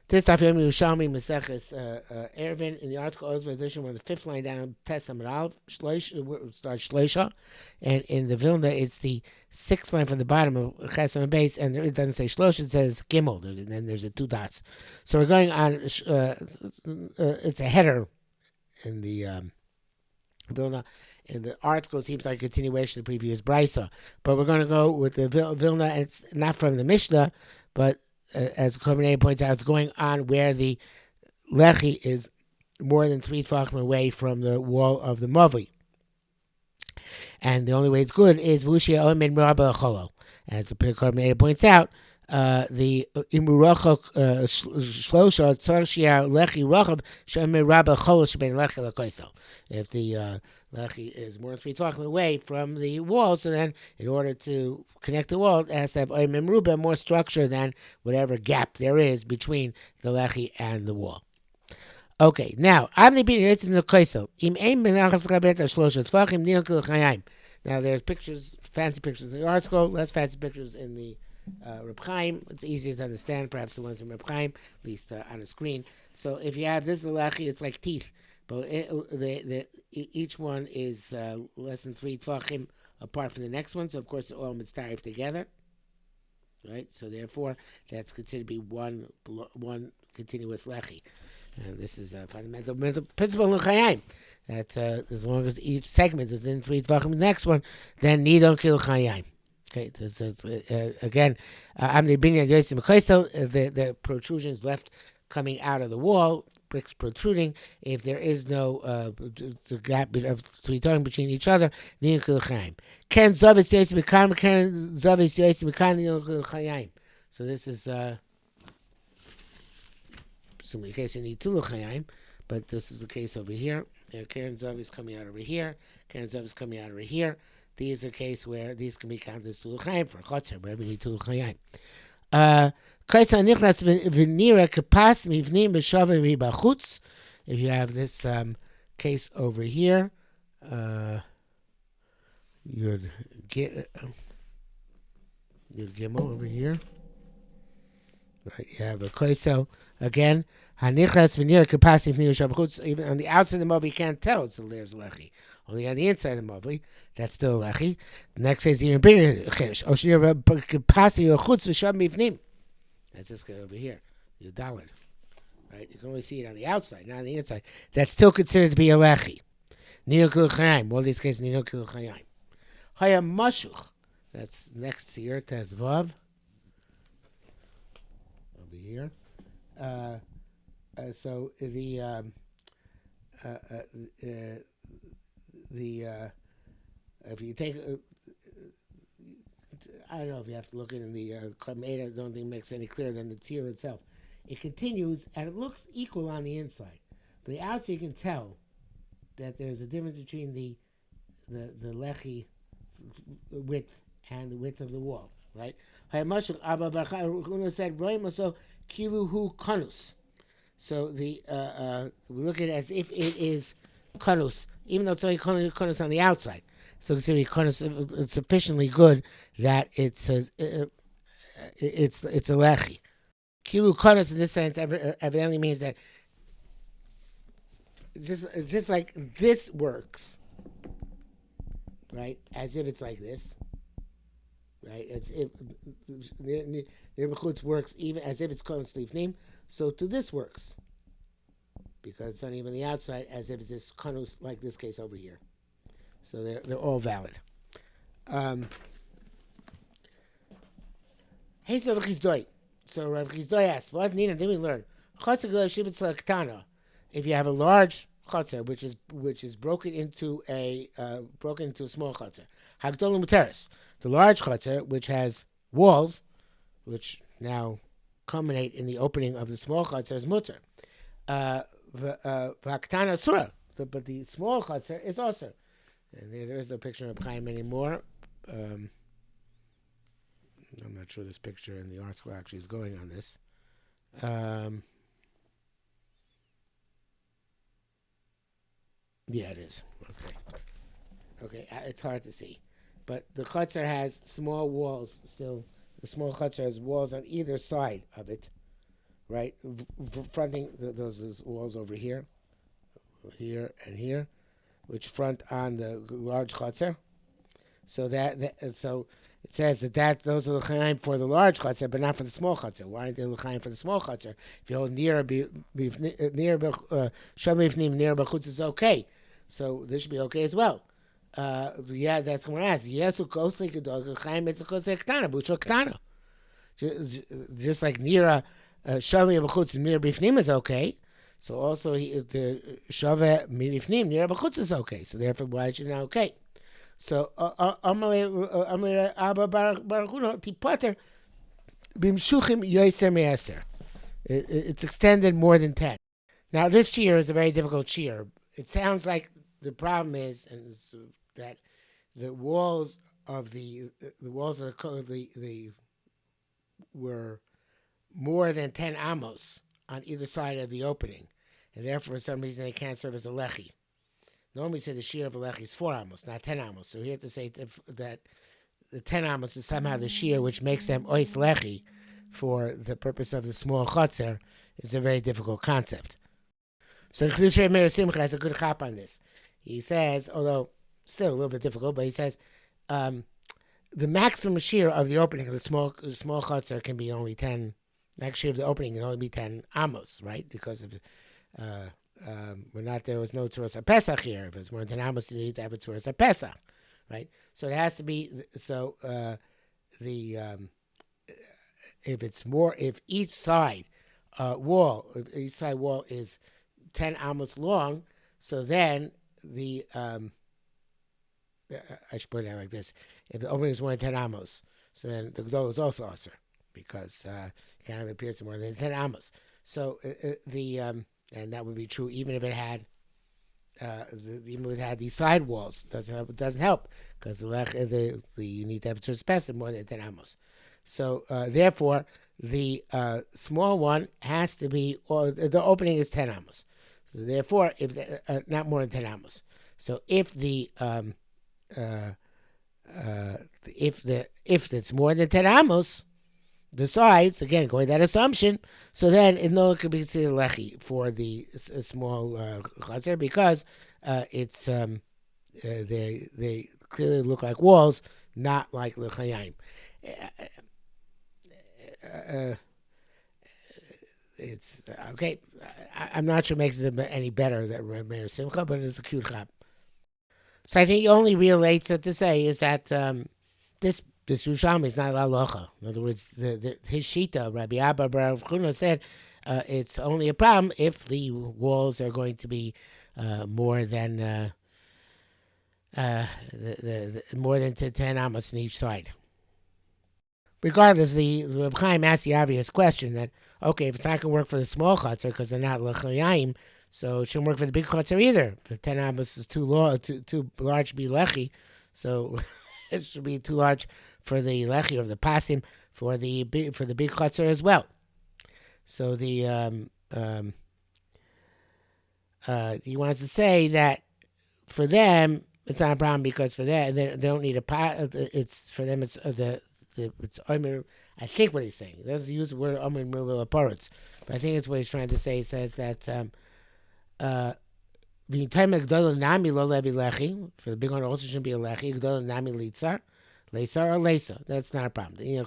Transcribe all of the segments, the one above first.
This daf Yom Yerushalmi Maseches Eruvin in the article Oz edition, on the fifth line down, Tesam Rav Shlosh starts Shloisha, and in the Vilna it's the sixth line from the bottom of Chesam base, and it doesn't say Shlosh, it says Gimel. And then there's the two dots. So we're going on. It's a header in the Vilna. In the article, it seems like a continuation of the previous brisa, but we're going to go with the Vilna, and it's not from the Mishnah, but as Korbanei points out, it's going on where the lechi is more than 3 tefachim away from the wall of the mavi. And the only way it's good is Vushia Omen Rabba Cholo. As the Korbanei points out, the Imurachok Shlosha Tzarshia Lechi Rachab Shemer Rabba Cholo Sheben Lechi Lakoisel. If the lechi is more than 3 tefachim away from the wall, so then in order to connect the wall, it has to have Omen Ruba, more structure than whatever gap there is between the lechi and the wall. Okay, now Avnei Bin Yitzim Lakoisel Im Ein Menachas Chabet Shlosha Tefachim Nino Kil Chayim. Now there's pictures, fancy pictures in the article, less fancy pictures in the Reb Chaim. It's easier to understand, perhaps the ones in Reb Chaim, at least on the screen. So if you have this lechi, it's like teeth, but each one is less than 3 tefachim apart from the next one. So of course, all mitzvahs together, right? So therefore, that's considered to be one continuous lechi. And this is a fundamental principle in Chayim, that as long as each segment is in 3 tefachim, the next one, then nidon kil Chayim. Okay, again, the protrusions left coming out of the wall, bricks protruding. If there is no the gap of 3 tefachim between each other, nidon kil Chayim. Karen zavis yaitzim mekan, Karen zavis yaitzim mekan, nidon kil Chayim. So this is. So in case you need two l'chayim, but this is the case over here. Karen Zav is coming out over here. Karen Zav is coming out over here. These are cases where these can be counted as two l'chayim for chotzer, wherever you need two l'chayim. If you have this case over here, you'd gimel over here. Right, you have a koisel again. Hanichas v'nir kapasi v'nir shabchutz. Even on the outside of the movie, you can't tell it's there's lechi. Only on the inside of the movie, that's still lechi. The next case even bigger. Oshnir kapasi v'chutz v'shab mivnim. That's this guy over here. Yudalid. Right, you can only see it on the outside, not on the inside. That's still considered to be a lechi. Nino kil chayim. All these cases, nino kil chayim. Haya mashuch. That's next to your tezvav. Here, so the if you take, I don't know if you have to look in the Karmeda, I don't think it makes any clearer than the tzir itself. It continues and it looks equal on the inside, but the outside you can tell that there's a difference between the lechi width and the width of the wall, right? Abba Baruch said, kiluhu kanus. So we look at it as if it is kanus, even though it's only kanus on the outside. So consider kanus sufficiently good that it's a lechi. Kilu kanus in this sense evidently means that just like this works, right? As if it's like this. Right, it's the neighborhoods works even as if it's called sleeve name. So to this works because it's not even the outside as if it's this kanus like this case over here. So they're all valid. Hey, so Rav Chizdoi. So Rav Chizdoi asks, "What Nina did we learn? If you have a large chotzer which is broken into a small chotzer, hagdol muteris. The large chotzer, which has walls, which now culminate in the opening of the small chotzer, is muter. V'aktana surah, but the small chotzer is also. And there is no picture of Chaim anymore. I'm not sure this picture in the article actually is going on this. Yeah, it is. Okay, it's hard to see. But the chutzner has small walls still. The small chutzner has walls on either side of it. right? Fronting those walls over here, here, and here, which front on the large chutzner. So so it says that those are l'chaim for the large chutzner, but not for the small chutzner. Why aren't they l'chaim for the small chutzner? If you hold near shavim near b'chutz is okay, so this should be okay as well. Yeah, that's what I asked. Yes, ukosli gedol l'chaim it's ukosli ktana, bushel ktana. Just like near shavim b'chutz near b'fnim is okay. So also the shava b'fnim near b'chutz is okay. So therefore, why is it not okay? So Amalei Abba Baruch Hu Tipater Bimshuchim Yoser Me'aser. It's extended more than 10. Now this shear is a very difficult shear. It sounds like the problem is that the walls of the were more than 10 amos on either side of the opening, and therefore for some reason they can't serve as a lechi. Normally, say the shear of a lechi is 4 amos, not 10 amos. So we have to say that the 10 amos is somehow the shear which makes them ois lechi for the purpose of the small chotzer is a very difficult concept. So Chiddushei Meir Simcha has a good chap on this. He says, although still a little bit difficult, but he says the maximum shear of the opening of the small chotzer can be only 10. The max shear of the opening can only be 10 amos, right? Because of there was no Tzuras HaPesach here. If it's more than 10 amos, you need to have a Tzuras HaPesach, right? So it has to be, if each side wall is 10 amos long, so then I should put it out like this. If the opening is more than 10 amos, so then the Gdol is also Aser, because you can't have a appearance more than 10 amos. So and that would be true even if it had these side walls. Doesn't help because you need to have a certain space more than 10 amos. So therefore, the small one has to be, or the opening is 10 amos. So therefore, if not more than 10 amos. So if it's more than 10 amos, the sides, again, going that assumption, so then it could be considered lechi for the small chazer because it's they clearly look like walls, not like lechayim. It's okay. I'm not sure it makes it any better that Meir Simcha, but it's a cute chap. So I think the only real answer to say is that this Yerushalmi is not halacha. In other words, his shita, Rabbi Abba Baruch Hu said, it's only a problem if the walls are going to be more than more than 10 amos on each side. Regardless, the Reb Chaim asked the obvious question that, okay, if it's not going to work for the small chutzner because they're not lechayim, so it shouldn't work for the big chutzner either. The 10 amos is too large to be lechi, so it should be too large for the lechi of the pasim for the big chutzner as well. So he wants to say that for them it's not a problem because for that they don't need a it's for them it's it's I think what he's saying. He doesn't use the word Omer Mubel Aparutz, but I think it's what he's trying to say. He says that for the big one also shouldn't be a lechi. Gdol nami litzar, leisar or leisa. That's not a problem. You know,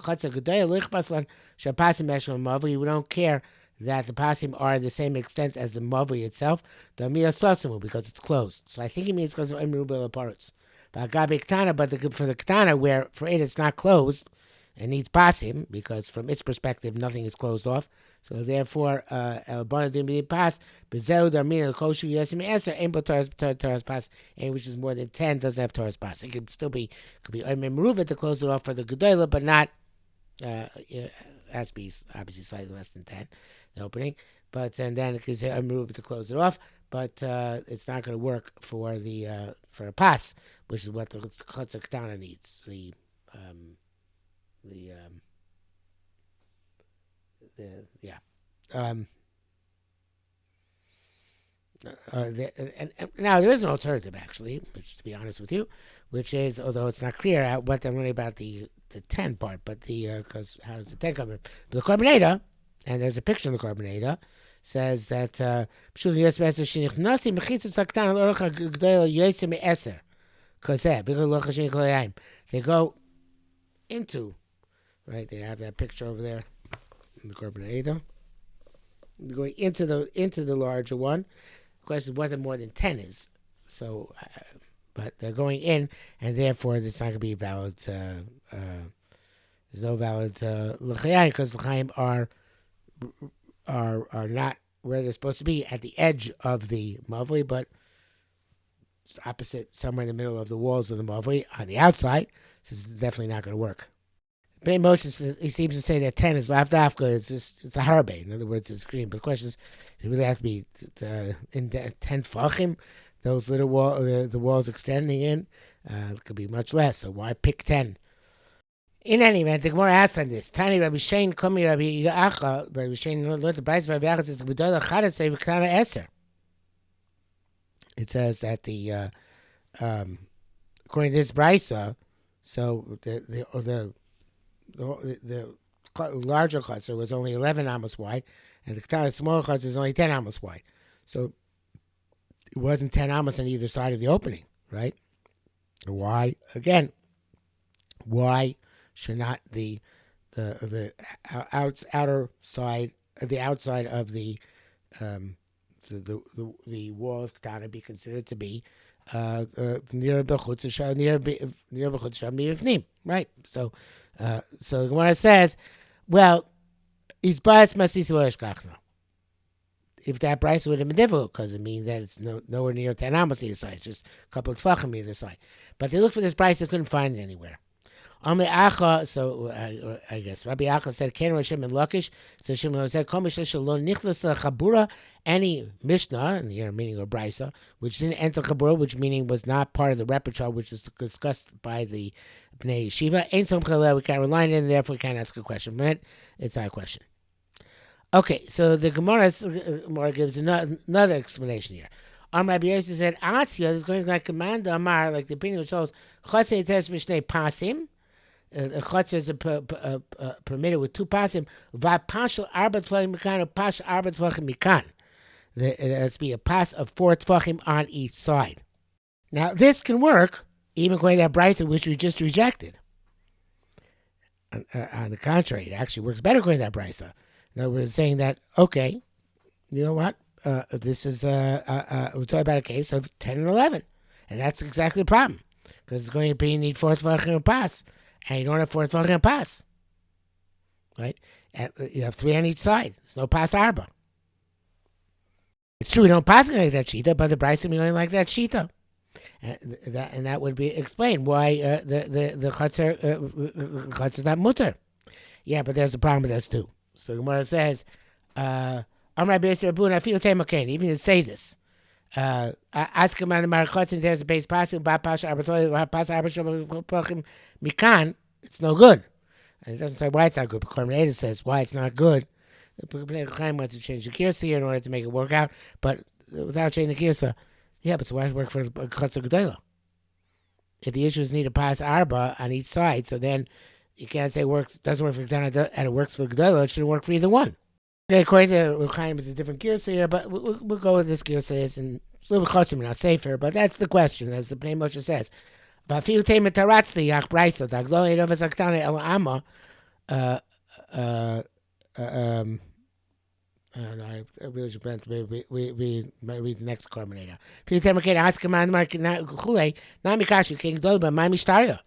we don't care that the pasim are the same extent as the mavli itself. Because it's closed. So I think he means because of Omer Mubel Aparutz. But for the ketana, where for it it's not closed. It needs pasim because from its perspective nothing is closed off. So therefore, el bonadim pas bezeu darmin koshu yesim eser ein Torah's pas, and which is more than 10 doesn't have Torah's pas. It could still be merubah to close it off for the gedolah, but not it has to be obviously slightly less than 10 the opening. But and then it could say merubah to close it off, but it's not going to work for the for a pas, which is what the chutzner ketana needs. Now there is an alternative actually, which to be honest with you, which is, although it's not clear what they're learning about the 10 part, but because how does the 10 come in? But the Korban Eda, And there's a picture in the Korban says that they go into, right? They have that picture over there in the Korban. They're going into the larger one. The question is whether more than 10 is. So, but they're going in, and therefore it's not going to be valid. There's no valid l'chaim because l'chaim are not where they're supposed to be at the edge of the mavli, but it's opposite, somewhere in the middle of the walls of the mavli on the outside. So this is definitely not going to work. Bnei Moshe, he seems to say that 10 is lavdafka. It's a harbe. In other words, it's green. But the question is, does it really have to be in 10 fachim? Those little the walls extending in, it could be much less. So why pick 10? In any event, the Gemara asks on this. Tani Rabbi Shein Komi Rabbi Acha. Rabbi Shein learned the Brayz. Rabbi Acha says G'dol Achad say V'Kana Eser. It says that the according to this Brayza, so the larger chutzner was only 11 amos wide, and the smaller chutzner is only 10 amos wide. So it wasn't 10 amos on either side of the opening, right? Why? Again, why should not the outer side, the outside of the wall of Ketana be considered to be near bechutz miyivnim, right? So the Gemara says, well, he's biased masisa lo'eshkachna. If that Bryce would have been difficult, because it means that it's nowhere near 10 amos either side, it's just a couple of tefachim either side. But they looked for this Bryce, they couldn't find it anywhere. So I guess Rabbi Acha said, "Ken Hashem and Lakish." So Shimon said, "Kol mishlo lo nichlas lechabura." Any Mishnah, and here meaning or Brisa, which didn't enter Chabura, which meaning was not part of the repertoire, which is discussed by the Bnei Yeshiva. Ain't some chalel, we can't rely on it, and therefore we can't ask a question from it. It's not a question. Okay, so the Gemara gives another explanation here. Rabbi Yosef said, "Asya is going like command Amar, like the opinion shows Chatzei Teres Mishnei Pasim." A chutzner is permitted with 2 pasim. Va'pashal arba tefachim mikan, or pash arba tefachim mikan. It has to be a pass of 4 tefachim on each side. Now this can work even according to that brisa which we just rejected. On the contrary, it actually works better according to that brisa. In other words, saying that okay, you know what? This is we're talking about a case of 10 and 11, and that's exactly the problem because it's going to be you need 4 tefachim a pass. And you don't have 4 tefachim pass, right? And you have 3 on each side. There's no pass arba. It's true we don't pass like that shita, but the Bryson we only like that shita, and that would be explained why the chutz is not mutter. Yeah, but there's a problem with this too. So Gemara says, "Amar Beisir Abun, I feel temakein." Even to say this. Ask him on the marachotz and there's a base passing mikan, it's no good. And it doesn't say why it's not good. But Korban says why it's not good. The Chaim wants to change the girsa here in order to make it work out, but without changing the girsa, yeah, but so why does it work for the chutz gedolah? If the issue is need to pass arba on each side, so then you can't say it doesn't work for Ketana and it works for gedolah. It shouldn't work for either one. According to Chaim, it's a different girsa here, but we'll go with this girsa. It's a little bit closer, not safer, but that's the question, as the Bnei Moshe says. Bafil temet taratzli yach brayso daglo erovas aktane el ama. I don't know. I really should we read the next Korban. Fil temet kei ask him on market chulei na mikash king dolba my mishtaria.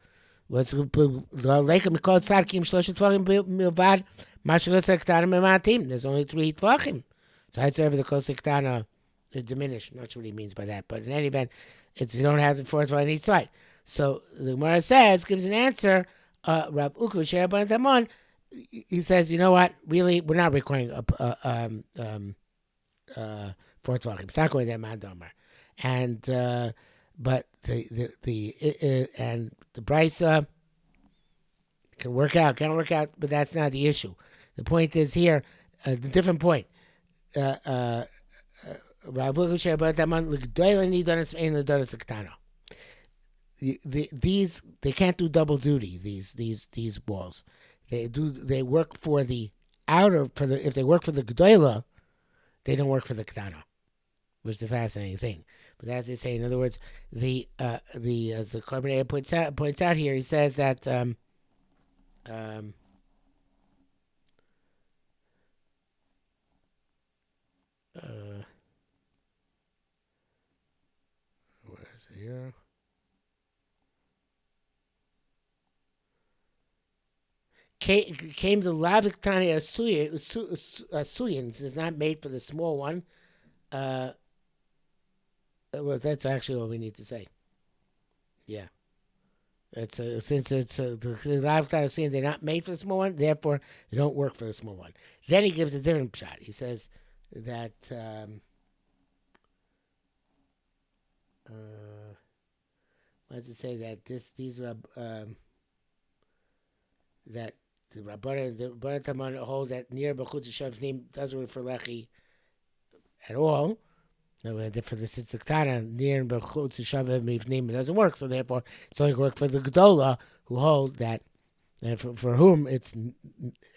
What's the lake of Mikol Tzadkim Shlosh Tefachim Milvad Mashal Sektana Mematim? There's only 3 Tefachim. So I'd say over the Kol Sektana it diminished. I'm not sure what he means by that, but in any event, it's you don't have the 4 Tefachim on each side. So the Gemara gives an answer. Rav Uku Sheraban Tamon. He says, you know what? Really, we're not requiring 4 Tefachim. It's not going there, Mandomar. And but the brisa can work out, but that's not the issue. The point is here, the different point. These they can't do double duty. These walls, they work for the outer if they work for the Gedola, they don't work for the Ketana, which is a fascinating thing. But as they say, in other words, as the Carbonate points out here, he says that um, uh, where is it here? Came the Laviktani Asuyans is not made for the small one. Uh, well, that's actually all we need to say. Yeah. It's since it's the Laviktani Asuyan, they're not made for the small one, therefore they don't work for the small one. Then he gives a different shot. He says that what does it say that these are that the Rabbanan Taman hold that near Bechutz Shavnim doesn't work for Lechi at all. No, for the Tzitzitana, near Bechutz Shavnim it doesn't work, so therefore it's only work for the Gedola who hold that for whom it's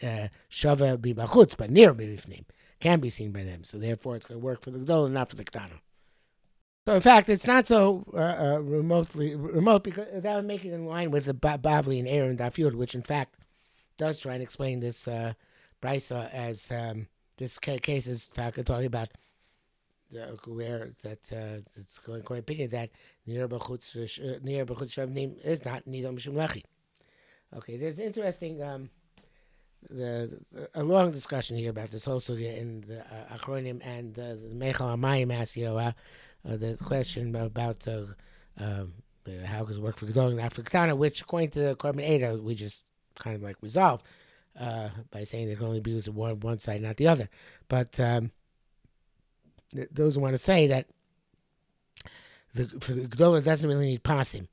Shava B'Bachutz, but near B'Ifnim can be seen by them. So therefore it's going to work for the Gedola, not for the Ketana. So in fact, it's not so remote because that would make it in line with the Bavli and Aaron Dafyud, which in fact does try and explain this brisa as this case is talking about where that it's going quite opinion that near Bechutz Shavnim is not Nidom Mishum Lechi. Okay, there's interesting a long discussion here about this whole sugya in the Achronim and the Mechal Amayim asks, the question about how does it work for Gedolim and not for Ketana, which according to the Korban Eidah, we just kind of like resolved by saying they can only be used on one side, not the other. But those who want to say that for the Gedolim doesn't really need pasim,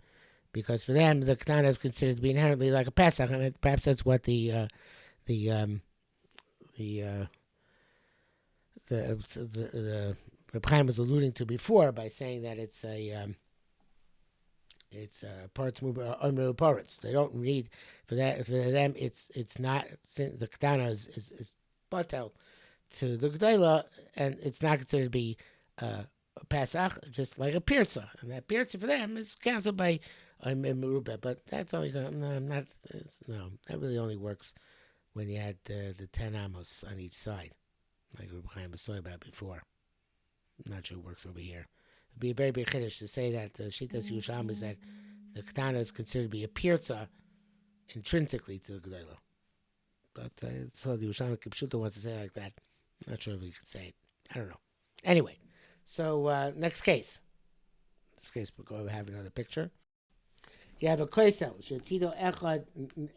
because for them the Ketana is considered to be inherently like a Pesach, and perhaps that's what the Reb Chaim was alluding to before by saying that it's parts parts. They don't read for that. For them, it's not the Ketana is batel to the Gedela, and it's not considered to be a Pesach, just like a Pirza, and that Pirza for them is counted by Merubah. But that's only that really only works when you had the 10 amos on each side, like Reb Chaim was talking about before. I'm not sure it works over here. It'd be a very big chiddush to say that the Shitas Yerushalmi is that the Ketana is considered to be a pirza intrinsically to the Gedolah. But so the Yerushalmi Kipshuta wants to say it like that. I'm not sure if we could say it. I don't know. Anyway, so next case. This case, we'll go have another picture. You have a koisel, shetido echad,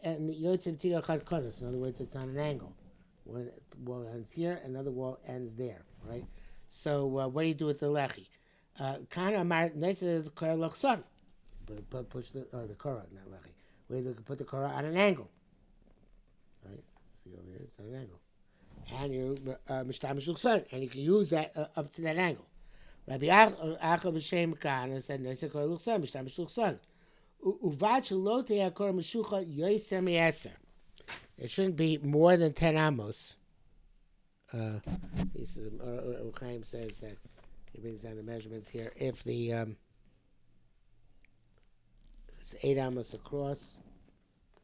and yotzim tido echad konos. In other words, it's on an angle. One wall ends here, another wall ends there, right? So what do you do with the lechi? Kana amar neisa the kora lochson. But push the kora, not lechi. Where you can put the kora on an angle, right? See over here, it's on an angle, and you mishtamish lochson, and you can use that up to that angle. Rabbi Acha b'shem Kana said neisa kora lochson, mishtamish lochson. It shouldn't be more than 10 amos. Chaim says that he brings down the measurements here. If the it's 8 amos across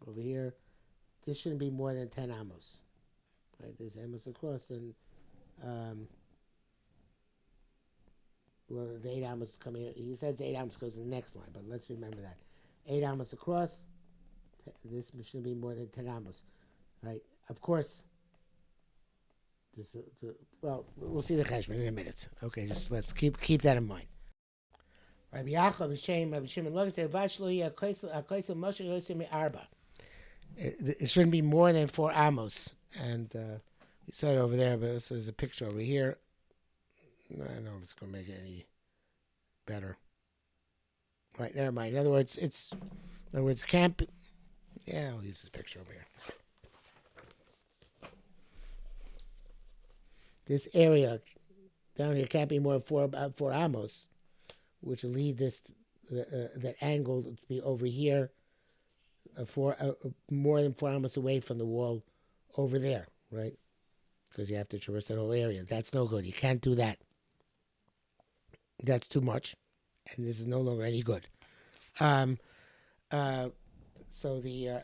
over here, this shouldn't be more than 10 amos. Right? There's amos across, and well, the 8 amos coming. He says 8 amos goes to the next line, but let's remember that 8 amos across. This shouldn't be more than 10 amos, right? Of course. Well, we'll see the cheshbon in a minute. Okay, just let's keep that in mind. Rabbi Yaakov Rabbi Shimon Levi said, it shouldn't be more than 4 amos, and you saw it over there, but this is a picture over here. I don't know if it's going to make it any better. Right, never mind. In other words, it can't be. Yeah, I'll use this picture over here. This area down here can't be more than 4 amos, which will lead that angle to be over here, more than 4 amos away from the wall over there, right? Because you have to traverse that whole area. That's no good. You can't do that. That's too much, and this is no longer any good. Um, so the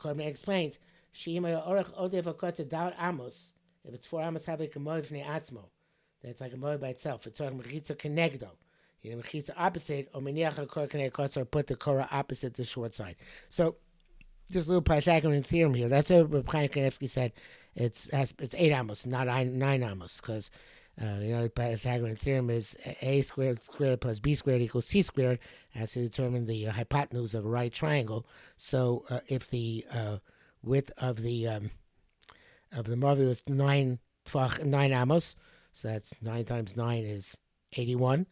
Korban explains Shima Orach Odev Akota Daut Amos. If it's 4 amos, have like a mode from the Atzmo. That's like a mode by itself. It's talking Mechitza Kenegdo. You know, Mechitza opposite, or Meniach HaKor Keneg Kotzer, put the Korah opposite the short side. So, just a little Pythagorean theorem here. That's what Reb Chaim Kanevsky said. It's 8 amos, not 9 amos, because the Pythagorean theorem is a squared plus b squared equals c squared. That's to determine the hypotenuse of a right triangle. So if the width of the Mavi is 9 amos, so that's 9 times 9 is 81.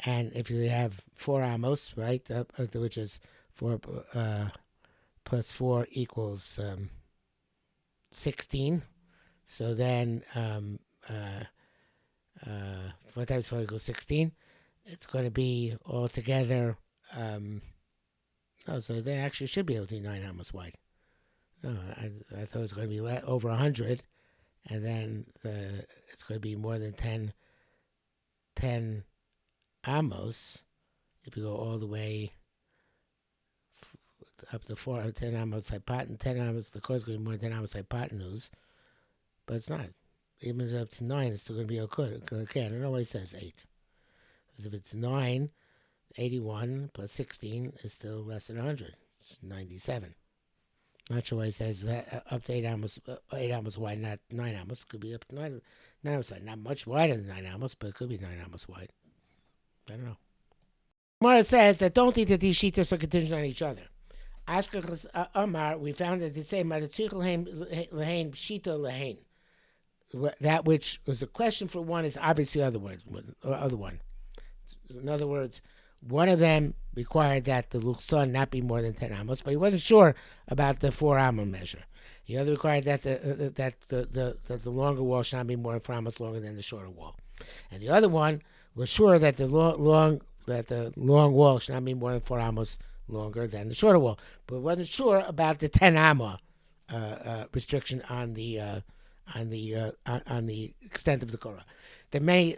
And if you have 4 amos, right, which is 4 plus 4 equals 16. So then 4 times 4 equals 16. It's going to be altogether, so they actually should be able to be 9 amos wide. No, I thought it was going to be over 100, and then it's going to be more than 10 amos if you go all the way up to 10 amos hypotenuse. 10 amos, the core is going to be more than 10 amos hypotenuse, but it's not. Even if it's up to 9, it's still going to be okay. I don't know why it says 8. Because if it's 9, 81 plus 16 is still less than 100. It's 97. Not sure why it says that up to 8 amos wide, not 9 amos. Could be up to 9 amos wide. Not much wider than 9 amos, but it could be 9 amos wide. I don't know. Mara says that don't think that these shitas are contingent on each other. Ashkechas Amar, we found that they say Madatzich Lahain Shita Lahain. That which was a question for one is obviously other one. In other words, one of them required that the luchson not be more than 10 amos, but he wasn't sure about the 4 amos measure. The other required that the longer wall should not be more than 4 amos longer than the shorter wall, and the other one was sure that the long wall should not be more than 4 amos longer than the shorter wall, but wasn't sure about the 10 amma restriction on the extent of the Korah. There may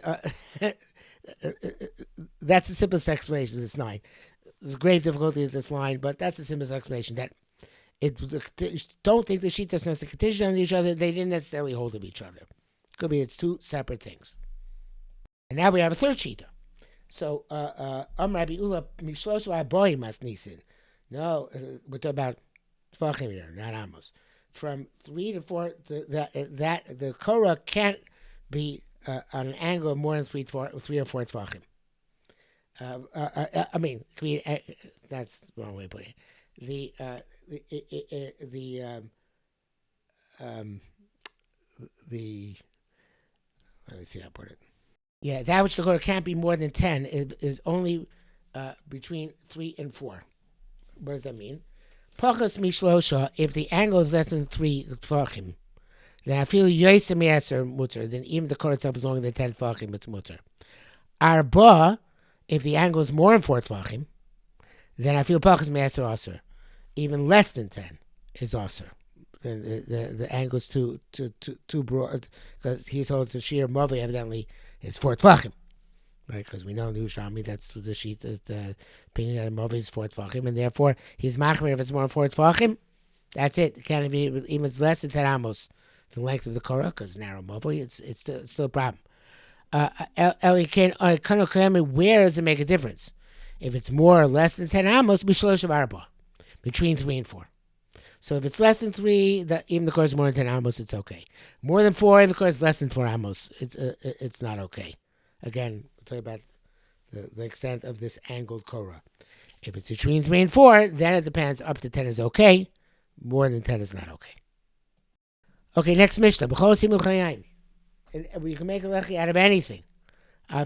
that's the simplest explanation of this line. There's grave difficulty with this line, but that's the simplest explanation. That don't think the sheet doesn't necessarily contingent on each other. They didn't necessarily hold of each other. Could be it's two separate things. And now we have a third shita. So Rabbi Ula Mishlosh Boy Mas Nisin. No, we're talking about Tvachim here, not Amos. From 3 to 4, that the Korah can't be on an angle of more than 3 or 4 Tvachim. I mean, it could be, that's the wrong way to put it. Let me see how I put it. Yeah, that which the Korah can't be more than 10 is only between 3 and 4. What does that mean? Pachas mishlosha, if the angle is less than 3 tfachim, then I feel yoyse mi'aser mutter, then even the Korah itself is longer than 10 tfachim, it's mutter. Arba, if the angle is more than 4 tfachim, then I feel pachas mi'aser aser. Even less than 10 is aser. Then the angle is too broad, because he's holding to sheer mavi evidently is 4 tfachim. Right, because we know in Yerushalmi that's the sheet that the opinion of Mavi is 4 tefachim, and therefore he's machmir if it's more than 4 tefachim. That's it. It can't be even if it's less than 10 amos, the length of the Korah, because narrow Mavi, it's still a problem. Where does it make a difference? If it's more or less than 10 amos, b'shlosh arba, between 3 and 4. So if it's less than 3, even the Korah is more than 10 amos, it's okay. More than 4, if the Korah is less than 4 amos, it's not okay. Again, we'll tell you about the extent of this angled Korah. If it's between 3 and 4, then it depends. Up to 10 is okay. More than 10 is not okay. Okay, next Mishnah. We can make a lechi out of anything. Even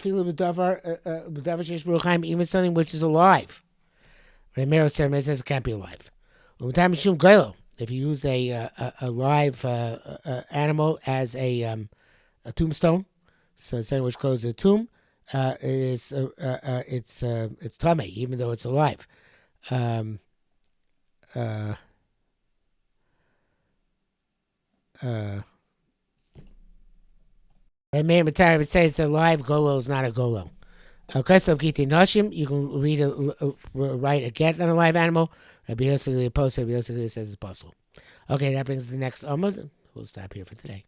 something which is alive. Ramiro says it can't be alive. If you used a live animal as a tombstone, so something which closes a tomb, it's tummy, even though it's alive. Meir Matar would say it's a live golo is not a golo. Okay, so Giti Noshim, you can write a get on a live animal. Rabbi Yosef Leah says it's possible. Okay, that brings us to the next Amud. We'll stop here for today.